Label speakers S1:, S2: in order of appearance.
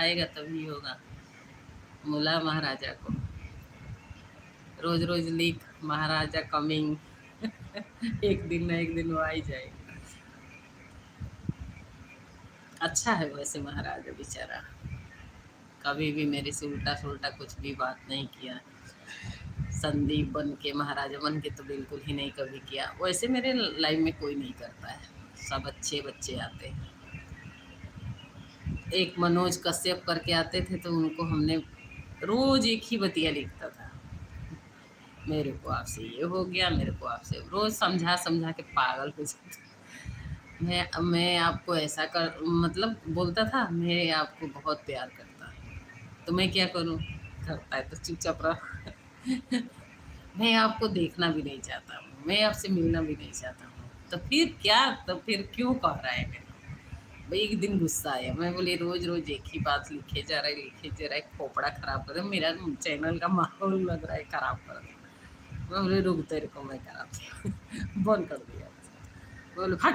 S1: बुलाएगा तभी होगा। बुला महाराजा को, रोज रोज लिख महाराजा कमिंग। एक दिन ना एक दिन वो आ ही जाएगा। अच्छा है वैसे महाराजा बेचारा, कभी भी मेरे से उल्टा सुल्टा कुछ भी बात नहीं किया। संदीप बन के महाराजा बन के तो बिल्कुल ही नहीं कभी किया। वैसे मेरे लाइफ में कोई नहीं करता है, सब अच्छे बच्चे आते हैं। एक मनोज कश्यप करके आते थे तो उनको हमने रोज एक ही बतिया लिखता था, मेरे को आपसे ये हो गया, मेरे को आपसे, रोज समझा समझा के पागल हो जाता। मैं आपको ऐसा कर मतलब बोलता था, मैं आपको बहुत प्यार करता, तो मैं क्या करूं, करता है तो चुपचाप रह। मैं आपको देखना भी नहीं चाहता हूँ, मैं आपसे मिलना भी नहीं चाहता हूँ, तो फिर क्या, तो फिर क्यों कह रहा है मेरे को। भाई एक दिन गुस्सा आया, मैं बोली रोज रोज एक ही बात लिखे जा रहा है, खोपड़ा खराब कर रहे हो, मेरा चैनल का माहौल लग रहा है खराब कर रहे हो। मैं बोले रुक तेरे को मैं कराती हूँ। बंद कर दिया, बोले भाग।